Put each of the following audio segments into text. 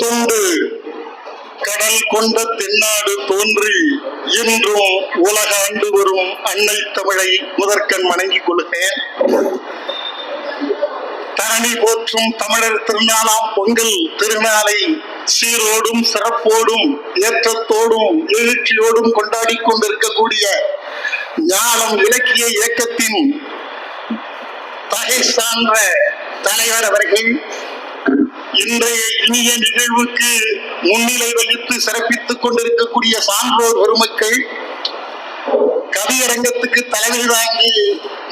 தொண்டு கடல் கொண்ட தென்னாடு தோன்றி இன்றும் உலக ஆண்டு வரும் அன்னை தமிழை முதற்கண் வணங்கிக் கொள்கிறேன். தரணி போற்றும் தமிழர் திருநாளாம் பொங்கல் திருநாளை சீரோடும் சிறப்போடும் ஏற்றத்தோடும் எழுச்சியோடும் கொண்டாடி கொண்டிருக்கக்கூடிய ஞானம் இலக்கிய இயக்கத்தின் தகை சான்ற தலைவர் அவர்கள் இன்றைய இனிய நிகழ்வுக்கு முன்னிலை வகித்து சிறப்பித்துக் கொண்டிருக்கக்கூடிய சான்றோர் பெருமக்கள், கவியரங்கத்துக்கு தலைமை வாங்கி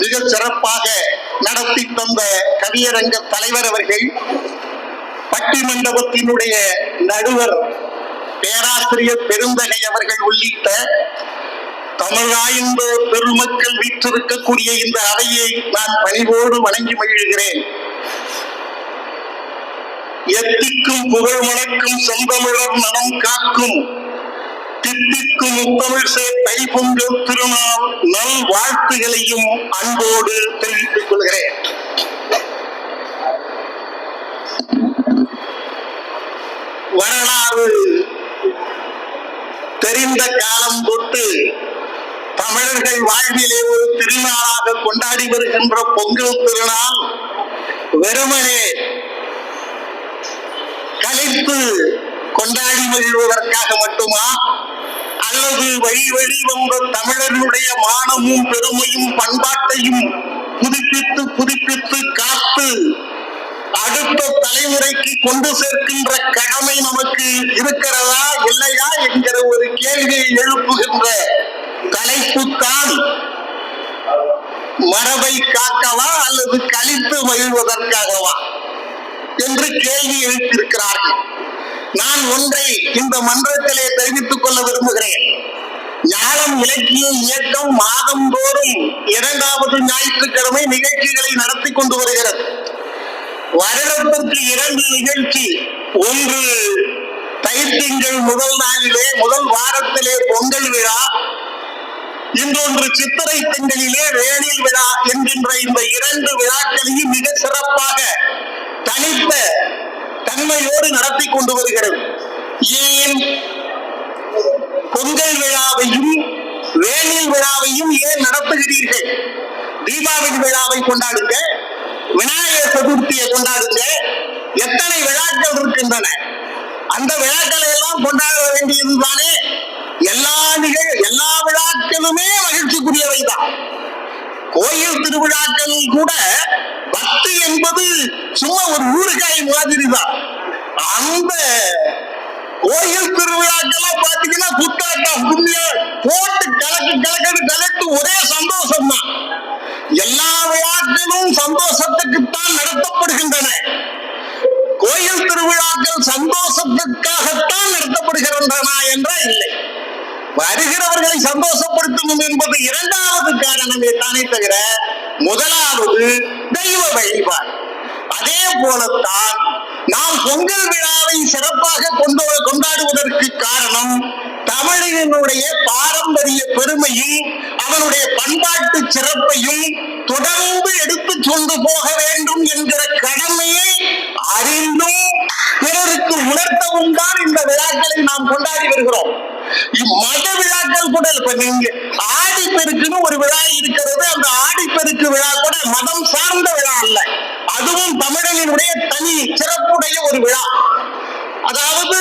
மிக சிறப்பாக நடத்தி தந்த கவியரங்க தலைவர் அவர்கள், பட்டிமண்டபத்தினுடைய நடுவர் பேராசிரியர் பெருந்தகை அவர்கள் உள்ளிட்ட தமிழாய்ந்த பெருமக்கள் வீற்றிருக்கக்கூடிய இந்த அவையை நான் பணிவோடு வணங்கி மகிழ்கிறேன். எத்திக்கும் புகழ் வணக்கும் செந்தமிழர் நலம் காக்கும் தித்திக்கும் முத்தமிழ் தை பொங்கல் திருநாள் நல் வாழ்த்துகளையும் அன்போடு தெரிவித்துக் கொள்கிறேன். வரலாறு தெரிந்த காலம் தொட்டு தமிழர்கள் வாழ்விலே ஒரு திருநாளாக கொண்டாடி வருகின்ற பொங்கல் திருநாள் வெறுமனே கலைத்து கொண்டாடி மகிழ்வதற்காக மட்டுமா, அல்லது வழி வழி வந்த தமிழர்களுடைய மானமும் பெருமையும் பண்பாட்டையும் புதுப்பித்து காத்து அடுத்த தலைமுறைக்கு கொண்டு சேர்க்கின்ற கடமை நமக்கு இருக்கிறதா இல்லையா என்கிற ஒரு கேள்வியை எழுப்புகின்ற தலைப்புத்தான் மரபை காக்கவா அல்லது கழித்து மகிழ்வதற்காகவா என்று கேள்வி எழுப்பியிருக்கிறார்கள். நான் ஒன்றை இந்த மன்றத்திலே தெரிவித்துக் கொள்ள விரும்புகிறேன். ஞானம் இலக்கிய இயக்கம் மாதந்தோறும் 2வது ஞாயிற்றுக்கிழமை நிகழ்ச்சிகளை நடத்தி கொண்டு வருகிறது. வருடத்திற்கு 2 நிகழ்ச்சி. ஒன்று தைத்திங்கள் முதல் நாளிலே முதல் வாரத்திலே பொங்கல் விழா, இன்னொன்று சித்திரை திங்களிலே வேணில் விழா என்கின்ற இந்த 2 விழாக்களையும் மிக சிறப்பாக தனித்த தன்மையோடு நடத்தி கொண்டு வருகிறது. ஏன் பொங்கல் விழாவையும் வேணில் விழாவையும் ஏன் நடத்துகிறீர்கள்? தீபாவளி விழாவை கொண்டாடுங்க, விநாயகர் சதுர்த்தியை கொண்டாடுங்க, எத்தனை விழாக்கள் இருக்கின்றன. அந்த விழாக்களை எல்லாம் கொண்டாட வேண்டியதுதானே. எல்லா விழாக்களுமே மகிழ்ச்சிக்குரியவைதான். கோயில் திருவிழாக்கள் கூட பக்தி என்பது சும்மா ஒரு ஊறுகாய் மாதிரி தான். அந்த கோயில் திருவிழாக்கெல்லாம் பாத்தீங்கன்னா குத்தாட்டம் போட்டு கலக்கு ஒரே சந்தோஷம் தான். எல்லா விழாக்களும் சந்தோஷத்துக்குத்தான் நடத்தப்படுகின்றன. கோயில் திருவிழாக்கள் சந்தோஷத்துக்காகத்தான் நடத்தப்படுகின்றன என்றால் இல்லை. வருகிறவர்களை சந்தோஷப்படுத்தணும் என்பது 2வது காரணமே தானே தவிர 1வது தெய்வ வழிபாடு. அதே போலத்தான் நாம் பொங்கல் விழாவை சிறப்பாக கொண்டாடுவதற்கு காரணம் தமிழனுடைய பாரம்பரிய பெருமையும் அவனுடைய பண்பாட்டு சிறப்பையும் தொடர்ந்து எடுத்து கொண்டு போக வேண்டும் என்கிற கடமையை அறிந்தும் பிறருக்கு உணர்த்தவும் தான் இந்த விழாக்களை நாம் கொண்டாடி வருகிறோம். மத விழாக்கள் கூட இப்ப நீங்க ஆடிப்பெருக்குன்னு ஒரு விழா இருக்கிறது. அந்த ஆடிப்பெருக்கு விழா கூட மதம் சார்ந்த விழா அல்ல, அதுவும் தமிழனினுடைய தனி சிறப்புடைய ஒரு விழா. அதாவது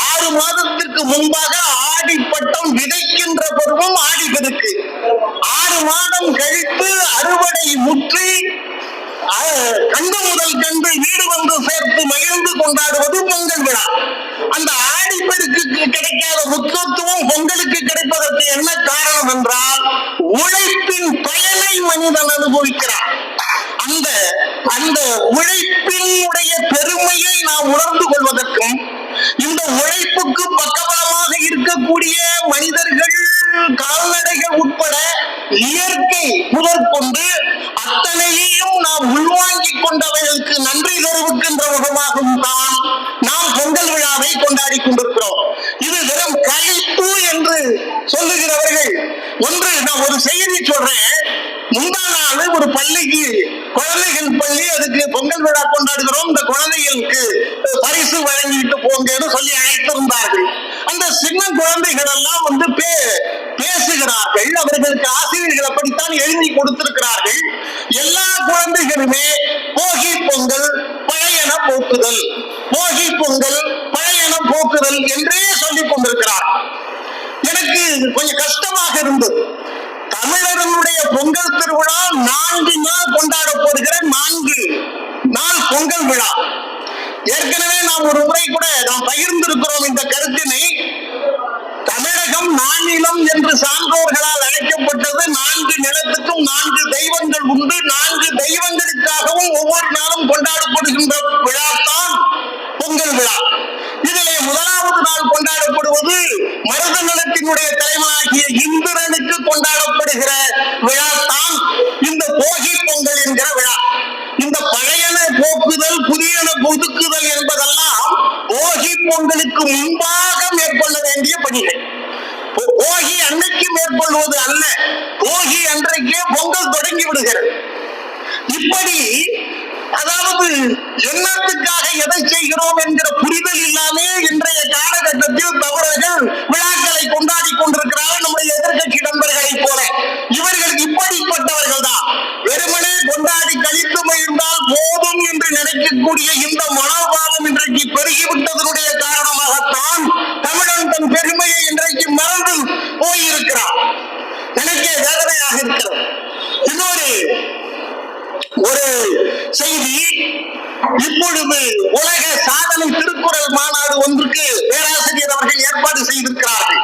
6 மாதத்திற்கு முன்பாக ஆடிப்பட்டம் விதைக்கின்ற பருவம் ஆடிப்பெருக்கு. 6 மாதம் கழித்து அறுவடை முற்றி கண்டு முதல் கண்டு வீடு வந்து சேர்த்து மகிழ்ந்து கொண்டாடுவது பொங்கல் விழா. அந்த ஆடிப்பெருக்குக்கு கிடைக்காத முக்கியத்துவம் பொங்கலுக்கு கிடைப்பதற்கு என்ன காரணம் என்றால், உழைப்பின் பயனை மனிதன் அனுபவிக்கிறார். அந்த உழைப்பினுடைய பெருமையை நாம் உணர்ந்து கொள்வதற்கும், இந்த உழைப்புக்கு பக்கபலமாக இருக்கக்கூடிய மனிதர்கள், கால்நடைகள் உட்பட இயற்கை முதற்கொண்டு அத்தனையையும் நாம் உள்வாங்கிக் கொண்டவர்களுக்கு நன்றி தெரிவிக்கின்ற முகமாகவும் தான் நாம் பொங்கல் விழாவை கொண்டாடி கொண்டிருக்கிறோம். இது வெறும் கழிப்பு என்று சொல்லுகிறவர்கள், ஒன்று நான் ஒரு செய்தி சொல்றேன். முந்தா நாள் ஒரு பள்ளிக்கு, குழந்தைகள் பள்ளி, அதுக்கு பொங்கல் விழா கொண்டாடுகிறோம், இந்த குழந்தைகளுக்கு பரிசு பரிசு வழங்கிட்டு போங்கன்னு சொல்லி அழைத்திருந்தார்கள். அந்த சின்ன குழந்தைகள் எல்லாம் பேசுகிறார்கள். அவர்களுக்கு ஆசிரியர்கள் அப்படித்தான் எழுதி கொடுத்திருக்கிறார்கள். எல்லா குழந்தைகளுமே போகி பொங்கல் பழையன போக்குதல், போகி பொங்கல் பழையன போக்குதல் என்றே சொல்லிக் கொண்டிருக்கிறார். எனக்கு கொஞ்சம் கஷ்டமாக இருந்தது. தமிழர்களுடைய பொங்கல் திருவிழா 4 நாள் கொண்டாடப்படுகிற 4 நாள் பொங்கல் விழா. ஏற்கனவே நாம் ஒரு முறை கூட நாம் பகிர்ந்திருக்கிறோம் இந்த கருத்தினை. தமிழகம் நானிலம் என்று சான்றோர்களால் அழைக்கப்பட்டது. 4 நிலத்துக்கும் 4 தெய்வங்கள் உண்டு. 4 தெய்வங்களுக்காகவும் ஒவ்வொரு நாளும் கொண்டாடப்படுகின்ற விழாத்தான் பொங்கல் விழா. இதிலே முதலாவது நாள் கொண்டாடப்படுவது மருத நிலத்தினுடைய தலைவனாகிய இந்திரனுக்கு கொண்டாடப்படுகிற விழாத்தான் இந்த போகி பொங்கல் என்கிற விழா. இந்த பழையன போக்குதல் புதியன புதுக்குதல் என்பதெல்லாம் போகி பொங்கலுக்கு முன்பாக மேற்கொள்ள வேண்டிய பணிகள். போகி அன்னைக்கு மேற்கொள்வது அல்ல, போகி அன்றைக்கே பொங்கல் தொடங்கி விடுகிறது. இப்படி அதாவது என்னத்துக்காக எதை செய்கிறோம் என்கிற புரிதல் இல்லாமே இன்றைய காலகட்டத்தில் தமிழர்கள் விழாக்களை கொண்டாடி கொண்டிருக்கிறார்கள். நம்முடைய எதிர்கட்சி நண்பர்களை போல இவர்கள் இப்படிப்பட்டவர்கள் தான். வெறுமனே கொண்டாடி கழித்து மகிழ்ந்தால் போதும் என்று நினைக்கக்கூடிய இந்த மனோபாவம் இன்றைக்கு பெருகிவிட்டதனுடைய காரணமாகத்தான் தமிழன் தன் பெருமையை இன்றைக்கு மறந்து போயிருக்கிறார். எனக்கே வேதனையாக இருக்கிறது. இன்னொரு செய்தி, இப்பொழுது உலக சாதனை திருக்குறள் மாநாடு ஒன்றுக்கு பேராசிரியர் அவர்கள் ஏற்பாடு செய்திருக்கிறார்கள்.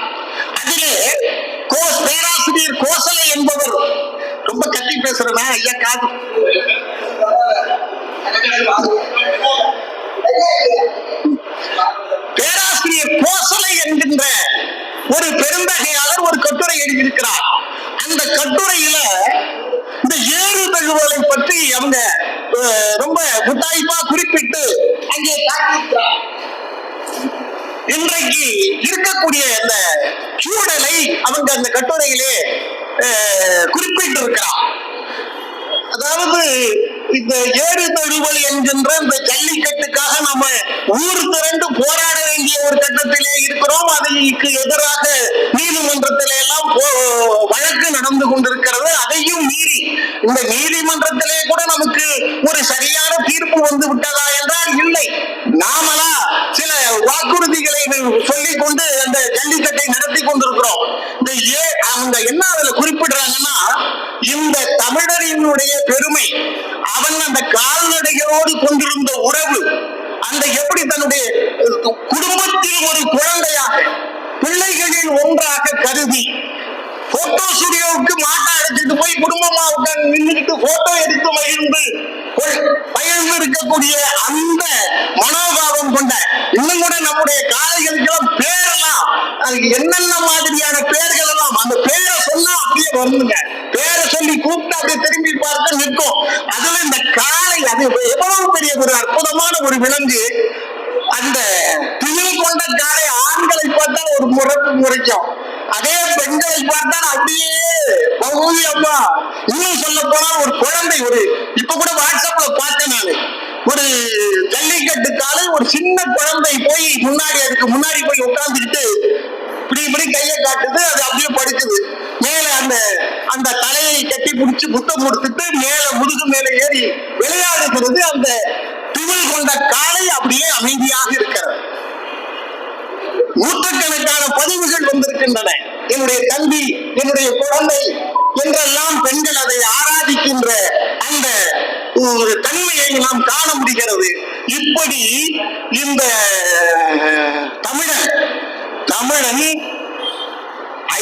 அதிலே பேராசிரியர் கோசலை என்பவர், ரொம்ப கட்டி பேசுறேன்னா ஐயா காது, பேராசிரியர் கோசலை என்கின்ற ஒரு பெருந்தகையாளர் ஒரு கட்டுரை எழுதியிருக்கிறார். அந்த கட்டுரையில இந்த ஏறு தழுவலை பற்றி அவங்க ரொம்ப முத்தாய்ப்பா குறிப்பிட்டு அங்கே காட்டியிருக்கிறார். இன்றைக்கு இருக்கக்கூடிய இந்த சூழலை அவங்க அந்த கட்டுரையிலே குறிப்பிட்டிருக்கிறார். அதாவது இந்த ஏறு தழுவல் என்கின்ற இந்த ஜல்லிக்கட்டுக்காக நம்ம ஊர் திரண்டு போராட வேண்டிய ஒரு கட்டத்திலே இருக்கிறோம். அதற்கு எதிராக நீதிமன்றத்திலே எல்லாம் வழக்கு நடந்து கொண்டிருக்கிறது. அதையும் மீறி இந்த நீதிமன்றத்திலே கூட நமக்கு ஒரு சரியான தீர்ப்பு வந்து விட்டதா என்றால் இல்லை. நாமளா சில வாக்குறுதிகளை சொல்லிக் கொண்டு அந்த ஜல்லிக்கட்டை நடத்தி கொண்டிருக்கிறோம். அவங்க என்ன அதுல குறிப்பிடுறாங்கன்னா, இந்த தமிழரினுடைய பெருமை, அவன் அந்த கால்நடைகளோடு கொண்டிருந்த உறவு, அந்த எப்படி தன்னுடைய குடும்பத்தில் ஒரு குழந்தையாக பிள்ளைகளில் ஒன்றாக கருதி போட்டோ ஸ்டுடியோவுக்கு மாட்டா எடுத்துட்டு போய் குடும்பமா உட்கார்ந்து நின்றுட்டு போட்டோ எடுத்து மகிழ்ந்து இருக்கக்கூடிய அந்த மனோபாவம் கொண்ட, இன்னும் கூட நம்முடைய காளைகளுக்கெல்லாம் பேரெல்லாம் அதுக்கு என்னென்ன மாதிரியான பேர்கள் எல்லாம் அந்த பேரை சொன்னா அப்படியே வருங்க. பேரை சொல்லி கூப்பிட்டு அப்படியே திரும்பி பார்த்து நிற்கும். அதுல இந்த காளை, அது எவ்வளவு பெரிய ஒரு அற்புதமான ஒரு விலங்கு. அந்த திமில் கொண்ட காளை ஆண்களை பார்த்தால் ஒரு முறைக்கும், அதே பெண்களை பார்த்தால் அப்படியே அம்மா. இன்னும் சொல்ல போனா ஒரு குழந்தை, இப்ப கூட வாட்ஸ்அப்ல பார்த்தேன் நானு, ஒரு ஜல்லிக்கட்டு காலை ஒரு சின்ன குழந்தை போய் அதுக்கு முன்னாடி போய் உட்கார்ந்துக்கிட்டு இப்படி கையை காட்டுது. அது அப்படியே படுக்குது. மேல அந்த தலையை கட்டி பிடிச்சு புத்தம் கொடுத்துட்டு மேல முதுகு மேல ஏறி விளையாடுகிறது. அந்த திமில் கொண்ட காலை அப்படியே அமைதியாக இருக்கிறது. நூற்றுக்கணக்கான பதிவுகள் வந்திருக்கின்றன. என்னுடைய தம்பி, என்னுடைய குழந்தை என்றெல்லாம் பெண்கள் அதை ஆராதிக்கின்ற அந்த தன்மையை நாம் காண முடிகிறது. இப்படி இந்த தமிழன்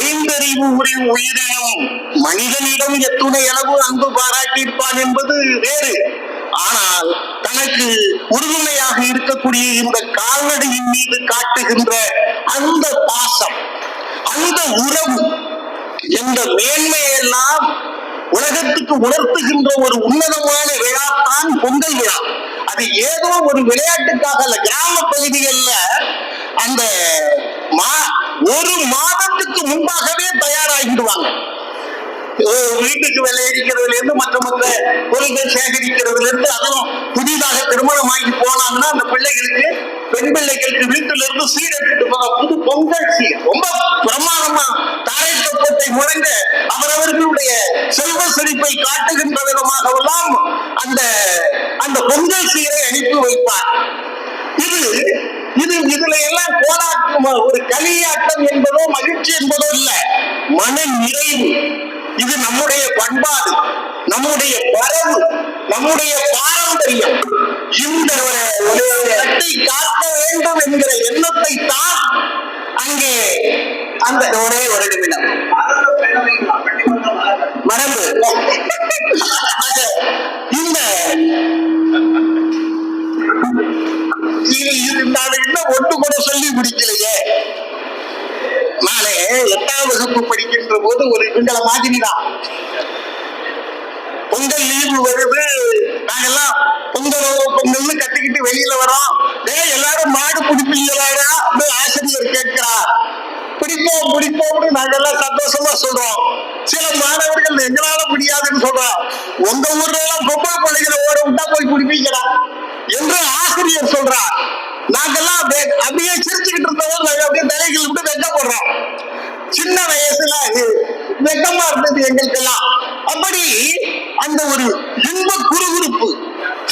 ஐந்தறிவு உயிரினம் மனிதனிடம் எத்துணை அளவு அன்பு பாராட்டியிருப்பான் என்பது வேறு. ஆனால் தனக்கு உறுதுணையாக இருக்கக்கூடிய இந்த கால்நடையின் மீது காட்டுகின்ற அந்த பாசம், அந்த உறவு, என்ற மேன்மையெல்லாம் உலகத்துக்கு உணர்த்துகின்ற ஒரு உன்னதமான விழா தான் பொங்கல் விழா. அது ஏதோ ஒரு விளையாட்டுக்காக அல்ல. கிராம பகுதிகளில் அந்த ஒரு மாதத்துக்கு முன்பாகவே தயாராகிடுவாங்க. வீட்டுக்கு விளையடிக்கிறதுல இருந்து மற்ற பொருட்கள் சேகரிக்கிறதுல இருந்து, அதுவும் புதிதாக திருமணமாகி போனாங்கன்னா அந்த பிள்ளைகளுக்கு, பெண் பிள்ளைகளுக்கு வீட்டுல இருந்து சீர் எடுத்துட்டு போக புது பொங்கல் சீர் ரொம்ப பிரமாதமா தாரை தப்பத்தை முழங்க அவரவர்களுடைய செல்வ செழிப்பை காட்டுகின்ற விதமாகவெல்லாம் அந்த அந்த பொங்கல் சீரை அனுப்பி வைப்பார். இதுல எல்லாம் கோலாட்டம், ஒரு களியாட்டம் என்பதோ மகிழ்ச்சி என்பதோ இல்ல, மன நிறைவு. இது நம்முடைய பண்பாடு, நம்முடைய மரபு, நம்முடைய பாரம்பரியம். இந்த இடத்தை காக்க வேண்டும் என்கிற எண்ணத்தை தான் அங்கே அந்த ஒரே ஒரு நிமிடம் மரபு. இந்த ஒன்று கூட சொல்லி முடிக்கலையே. நாளே 8ஆம் வகுப்பு படிக்கின்ற போது ஒரு இவங்களை மாதிரிதான் பொங்கல் லீவு வருது, நாங்கெல்லாம் பொங்கல்னு கட்டிக்கிட்டு வெளியில வரோம். எல்லாரும் மாடு பிடிப்பீங்களாடா ஆசிரியர் கேட்கிறார். பிடிப்போம்னு நாங்கெல்லாம் சந்தோஷமா சொல்றோம். சில மாணவர்கள் எங்களால முடியாதுன்னு சொல்றோம். உங்க ஊர்ல எல்லாம் பொம்பளை பிள்ளைகளை ஓட விட்டா போய் பிடிப்பீங்களா என்று ஆசிரியர் சொல்றார். நாங்கெல்லாம் அப்படியே சிரிச்சுக்கிட்டு இருந்தோம், அப்படியே தலைகள் விட்டு வெட்டப்படுறோம். சின்ன வயசுல வெட்டமா இருந்தது எங்களுக்கெல்லாம். அப்படி அந்த ஒரு இன்ப குறுகுறுப்பு,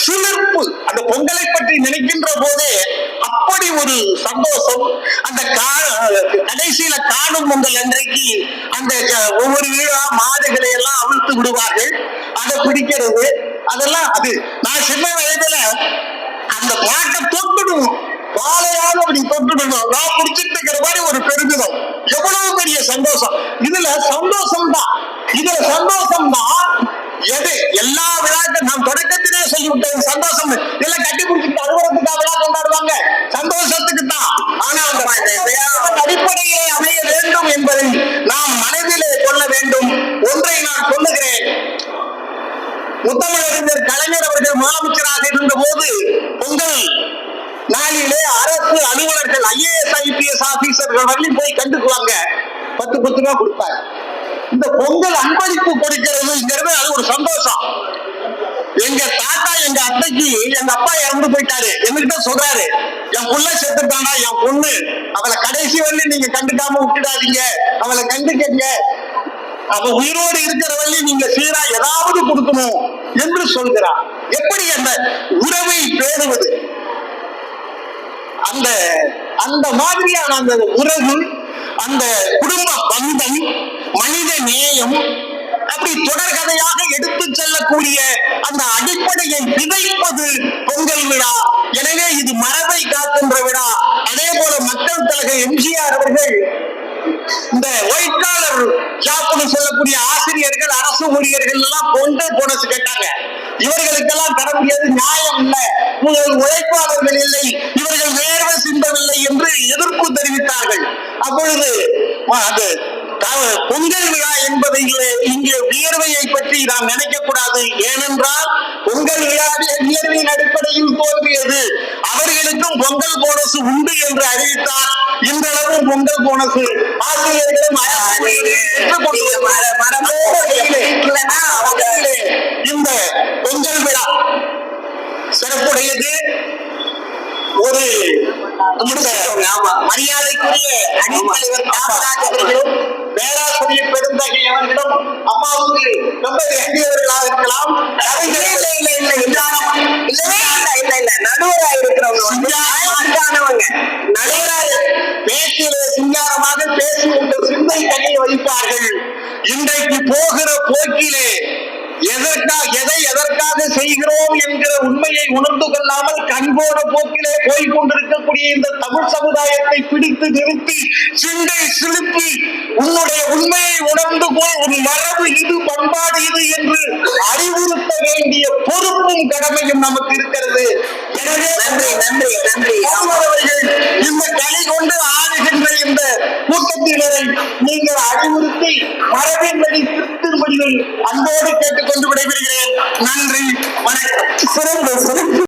சிலிர்ப்பு அந்த பொங்கலை பற்றி நினைக்கின்ற போதே அப்படி ஒரு சந்தோஷம். அந்த கடைசியில காணும் பொங்கல் அன்றைக்கு அந்த ஒவ்வொரு வீடா மாடுகளை எல்லாம் அவிழ்த்து விடுவார்கள். அதை பிடிக்கிறது அதெல்லாம், அது நான் சின்ன வயதுல அந்த பாட்டை தொட்டுடுவோம், வாழையாக அப்படி தொட்டுடணும், நான் பிடிச்சிட்டு இருக்கிற மாதிரி ஒரு பெருமிதம். எவ்வளவு பெரிய சந்தோஷம். இதுல சந்தோஷம் தான் எது எல்லா விழாக்கள் நாம் தொடக்கத்திலே சொல்லிவிட்டது. சந்தோஷம் எல்லாம் கட்டி பிடிச்சிட்டு அறுவடத்துக்கா விழா கொண்டாடுவாங்க, சந்தோஷத்துக்கு தான். ஆனா அந்த அடிப்படையிலே அமைய வேண்டும் என்பதை நாம் மனதிலே கொள்ள வேண்டும். ஒன்றை நான் சொல்லுகிறேன். முத்தமிழறிஞர் கலைஞர் அவர்கள் முதலமைச்சராக இருந்த போது பொங்கல் நாளிலே அரசு அலுவலர்கள் IAS IPS ஆபீசர்கள் வரலையும் போய் கண்டுக்குவாங்க. 10 ரூபா கொடுப்பாங்க. இந்த பொங்கல் அன்பளிப்பு கொடுக்கிறது அது ஒரு சந்தோஷம். எங்க தாத்தா எங்க அத்தைக்கு எங்க அப்பா இறந்து போயிட்டாரு. என்கிட்ட சொல்றாரு, என் புள்ள செத்துட்டானா, என் பொண்ணு அவளை கடைசி வரலையும் நீங்க கண்டுக்காம விட்டுடாதீங்க, அவளை கண்டுக்கங்க, அவ உயிரோடு இருக்கிற வரையும் நீங்க சீரா ஏதாவது கொடுக்கணும் என்று சொல்கிறார். எப்படி அந்த உறவை பேணுவது, அந்த அந்த மாதிரியான அந்த உறவு, அந்த குடும்ப பந்தம், மனித நேயம், அப்படி தொடர்கதையாக எடுத்து செல்லக்கூடிய அந்த அடிப்படையை விதைப்பது பொங்கல் விழா. எனவே இது மரபை காக்கின்ற விழா. அதே போல மக்கள் தலைவர் MGR அவர்கள் இந்த ஒயிட் காலர் ஜாப்னு சொல்லக்கூடிய ஆசிரியர்கள், அரசு ஊழியர்கள் எல்லாம் கொண்டு போனஸ் கேட்டாங்க. இவர்களுக்கெல்லாம் தர முடியாது, நியாயம் இல்லை, உழைப்பாளர்கள் இல்லை, இவர்கள் வேர்வை சிந்தவில்லை என்று எதிர்ப்பு தெரிவித்தார்கள். அப்பொழுது அது பொங்கல் விழா என்பதை இங்கே வியர்வையை பற்றி நாம் நினைக்க கூடாது. ஏனென்றால் பொங்கல் விழாவில் வியர்வையின் அடிப்படையில் தோன்றியது. அவர்களுக்கும் பொங்கல் போனஸ் உண்டு என்று அறிவித்தார். இந்த அளவு பொங்கல் போனஸ் ஆசிரியர்களும் இந்த பொங்கல் விழா சிறப்புடையது. ஒரு மரியாதைக்குரிய அணித்தலைவர் காமராஜ் அவர்களும் பேராசிரியர் பெருந்தகை அவர்களும் அம்மாவுக்கு ரொம்ப வேண்டியவர்களாக இருக்கலாம். நடுவராக இருக்கிறவங்க நடுவராக பேச்சிலே சிங்காரமாக பேசி உங்கள் சிந்தை தனியை வைப்பார்கள். இன்றைக்கு போகிற போக்கிலே எதற்காக செய்கிறோம் என்கிற உண்மையை உணர்ந்து கொள்ளாமல் கண்போன போக்கிலே போய்கொண்டிருக்கக்கூடிய இந்த தமிழ் சமுதாயத்தை பிடித்து நிறுத்தி சிந்தை சிலுப்பி உன்னுடைய உண்மையை உணர்ந்து போய் உன் மரபு இது, பண்பாடு இது என்று அறிவுறுத்த வேண்டிய பொறுப்பும் கடமையும் நமக்கு இருக்கிறது. எனவே நன்றி அவர்கள் இந்த கலை கொண்டு ஆடுகின்ற இந்த கூட்டத்தினரை நீங்கள் அறிவுறுத்தி மரபின் வழி திருத்தும்படிகள் அன்போடு கேட்டுக்கொண்டு விடைபெறுகிறேன். நன்றி, வணக்கம்.